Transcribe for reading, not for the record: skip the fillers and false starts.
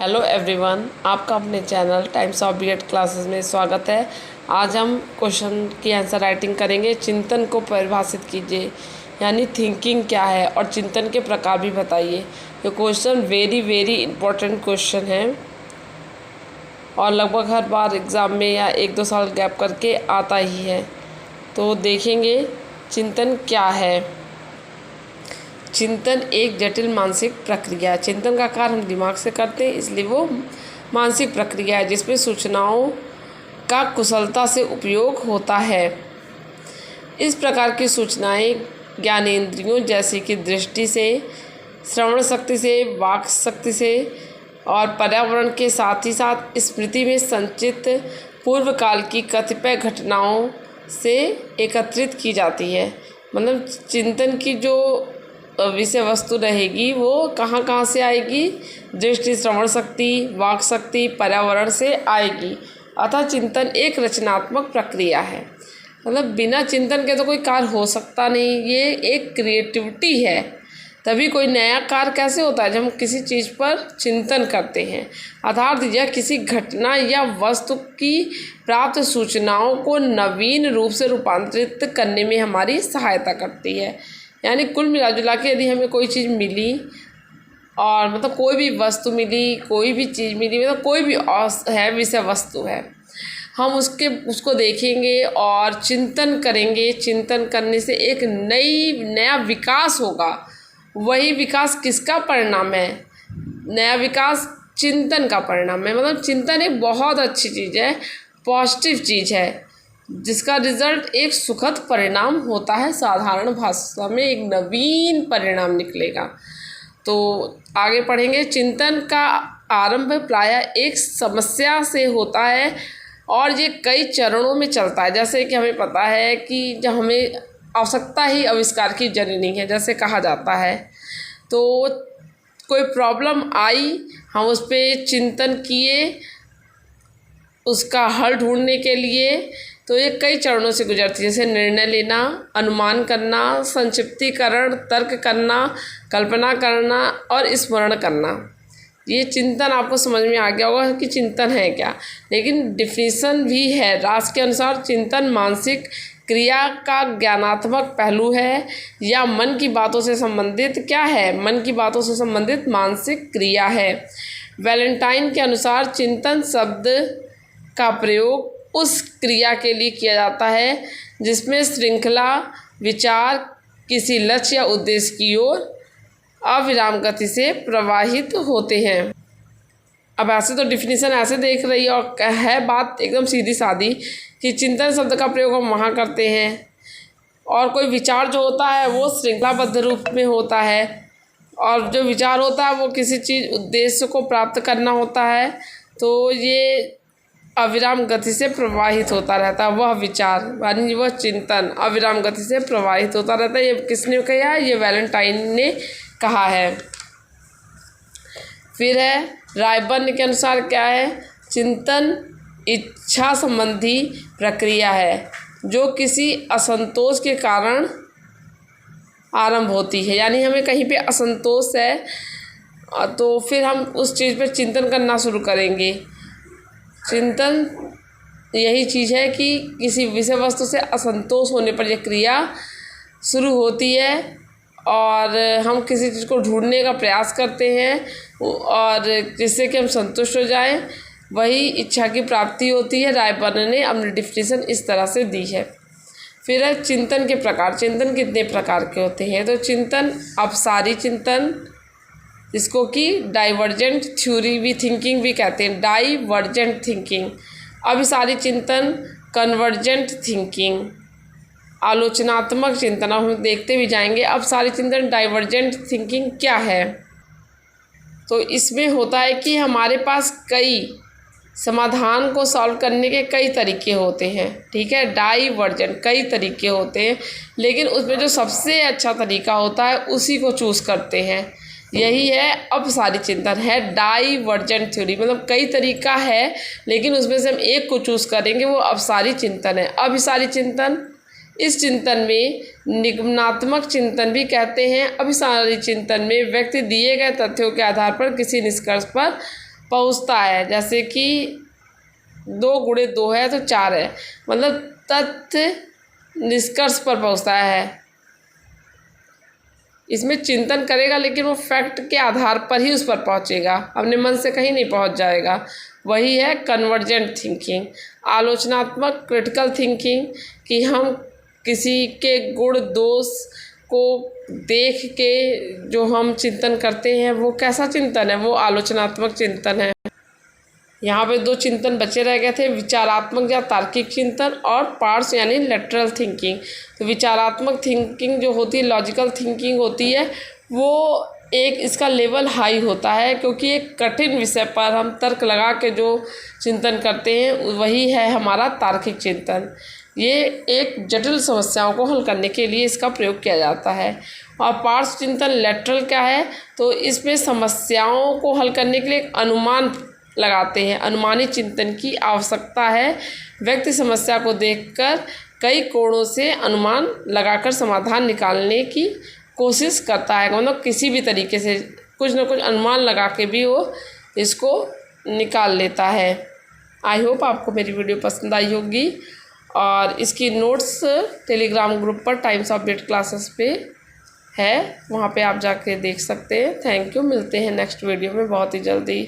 Hello everyone, आपका अपने channel Times of B Ed classes में स्वागत है। आज हम क्वेश्चन की आंसर राइटिंग करेंगे। चिंतन को परिभाषित कीजिए, यानी थिंकिंग क्या है और चिंतन के प्रकार भी बताइए। ये क्वेश्चन वेरी इंपॉर्टेंट क्वेश्चन है और लगभग हर बार एग्ज़ाम में या 1-2 साल गैप करके आता ही है। तो देखेंगे चिंतन क्या है। चिंतन एक जटिल मानसिक प्रक्रिया है। चिंतन का कार्य हम दिमाग से करते हैं, इसलिए वो मानसिक प्रक्रिया है जिसमें सूचनाओं का कुशलता से उपयोग होता है। इस प्रकार की सूचनाएं ज्ञानेंद्रियों जैसे कि दृष्टि से, श्रवण शक्ति से, वाक शक्ति से और पर्यावरण के साथ ही साथ स्मृति में संचित पूर्व काल की कतिपय घटनाओं से एकत्रित की जाती है। मतलब चिंतन की जो विषय वस्तु रहेगी वो कहाँ से आएगी? दृष्टि, श्रवण शक्ति, वाक शक्ति, पर्यावरण से आएगी। अतः चिंतन एक रचनात्मक प्रक्रिया है। मतलब बिना चिंतन के तो कोई कार्य हो सकता नहीं। ये एक क्रिएटिविटी है। तभी कोई नया कार्य कैसे होता है? जब हम किसी चीज़ पर चिंतन करते हैं। अर्थात यह किसी घटना या वस्तु की प्राप्त सूचनाओं को नवीन रूप से रूपांतरित करने में हमारी सहायता करती है। यानी कुल मिला जुला के यदि हमें कोई चीज़ मिली और मतलब कोई भी वस्तु मिली, कोई भी चीज़ मिली, मतलब कोई भी है विषय वस्तु है, हम उसको देखेंगे और चिंतन करेंगे। चिंतन करने से एक नया विकास होगा। वही विकास किसका परिणाम है? नया विकास चिंतन का परिणाम है। मतलब चिंतन एक बहुत अच्छी चीज़ है, पॉजिटिव चीज़ है, जिसका रिजल्ट एक सुखद परिणाम होता है। साधारण भाषा में एक नवीन परिणाम निकलेगा। तो आगे पढ़ेंगे। चिंतन का आरंभ प्रायः एक समस्या से होता है और ये कई चरणों में चलता है। जैसे कि हमें पता है कि जब हमें आवश्यकता ही आविष्कार की जननी है, जैसे कहा जाता है। तो कोई प्रॉब्लम आई, हम उस पर चिंतन किए उसका हल ढूंढने के लिए, तो ये कई चरणों से गुजरती है। जैसे निर्णय लेना, अनुमान करना, संक्षिप्तीकरण, तर्क करना, कल्पना करना और स्मरण करना। ये चिंतन आपको समझ में आ गया होगा कि चिंतन है क्या। लेकिन डिफिनीशन भी है। रास के अनुसार चिंतन मानसिक क्रिया का ज्ञानात्मक पहलू है या मन की बातों से संबंधित क्या है? मन की बातों से संबंधित मानसिक क्रिया है। वैलेंटाइन के अनुसार चिंतन शब्द का प्रयोग उस क्रिया के लिए किया जाता है जिसमें श्रृंखला विचार किसी लक्ष्य या उद्देश्य की ओर अविराम गति से प्रवाहित होते हैं। अब ऐसे तो डिफिनीशन ऐसे देख रही और है बात एकदम सीधी सादी कि चिंतन शब्द का प्रयोग हम वहाँ करते हैं और कोई विचार जो होता है वो श्रृंखलाबद्ध रूप में होता है और जो विचार होता है वो किसी चीज़ उद्देश्य को प्राप्त करना होता है। तो ये अविराम गति से प्रवाहित होता रहता है। वह विचार यानी वह चिंतन अविराम गति से प्रवाहित होता रहता है। ये किसने कहा है? ये वैलेंटाइन ने कहा है। फिर है रायबर्न के अनुसार क्या है? चिंतन इच्छा संबंधी प्रक्रिया है जो किसी असंतोष के कारण आरंभ होती है। यानी हमें कहीं पे असंतोष है तो फिर हम उस चीज़ पर चिंतन करना शुरू करेंगे। चिंतन यही चीज़ है कि किसी विषय वस्तु से असंतोष होने पर यह क्रिया शुरू होती है और हम किसी चीज़ को ढूंढने का प्रयास करते हैं और जिससे कि हम संतुष्ट हो जाएं, वही इच्छा की प्राप्ति होती है। रायबर्न ने अपनी डिफिनीशन इस तरह से दी है। फिर है चिंतन के प्रकार। चिंतन कितने प्रकार के होते हैं? तो चिंतन अपसारी चिंतन, जिसको कि डाइवर्जेंट थ्योरी भी थिंकिंग भी कहते हैं, डाइवर्जेंट थिंकिंग। अभिसारी चिंतन, कन्वर्जेंट थिंकिंग, आलोचनात्मक चिंतन। अब हम देखते भी जाएंगे अपसारी चिंतन, डाइवर्जेंट थिंकिंग क्या है। तो इसमें होता है कि हमारे पास कई समाधान को सॉल्व करने के कई तरीके होते हैं। ठीक है, डाइवर्जेंट कई तरीके होते हैं, लेकिन उसमें जो सबसे अच्छा तरीका होता है उसी को चूज़ करते हैं। यही है अपसारी चिंतन, है डाइवर्जेंट थ्योरी। मतलब कई तरीका है लेकिन उसमें से हम एक को चूज़ करेंगे, वो अपसारी चिंतन है। अभिसारी चिंतन, इस चिंतन में निगमनात्मक चिंतन भी कहते हैं। अभिसारी चिंतन में व्यक्ति दिए गए तथ्यों के आधार पर किसी निष्कर्ष पर पहुँचता है, जैसे कि 2 गुणे 2 है तो 4 है, मतलब तथ्य निष्कर्ष पर पहुँचता है। इसमें चिंतन करेगा लेकिन वो फैक्ट के आधार पर ही उस पर पहुँचेगा, अपने मन से कहीं नहीं पहुँच जाएगा। वही है कन्वर्जेंट थिंकिंग, आलोचनात्मक क्रिटिकल थिंकिंग, कि हम किसी के गुण दोष को देख के जो हम चिंतन करते हैं वो कैसा चिंतन है, वो आलोचनात्मक चिंतन है। यहाँ पे 2 चिंतन बचे रह गए थे, विचारात्मक या तार्किक चिंतन और पार्ट्स यानी लेटरल थिंकिंग। तो विचारात्मक थिंकिंग जो होती है, लॉजिकल थिंकिंग होती है, वो एक इसका लेवल हाई होता है, क्योंकि एक कठिन विषय पर हम तर्क लगा के जो चिंतन करते हैं वही है हमारा तार्किक चिंतन। ये एक जटिल समस्याओं को हल करने के लिए इसका प्रयोग किया जाता है। और पार्ट्स चिंतन लेटरल क्या है, तो इसमें समस्याओं को हल करने के लिए एक अनुमान लगाते हैं, अनुमानित चिंतन की आवश्यकता है। व्यक्ति समस्या को देखकर कई कोणों से अनुमान लगाकर समाधान निकालने की कोशिश करता है, मतलब किसी भी तरीके से कुछ न कुछ अनुमान लगा के भी वो इसको निकाल लेता है। आई होप आपको मेरी वीडियो पसंद आई होगी, और इसकी नोट्स टेलीग्राम ग्रुप पर टाइम्स ऑफ अपडेट क्लासेस पे है, वहाँ पे आप जाके देख सकते हैं। थैंक यू, मिलते हैं नेक्स्ट वीडियो में बहुत ही जल्दी।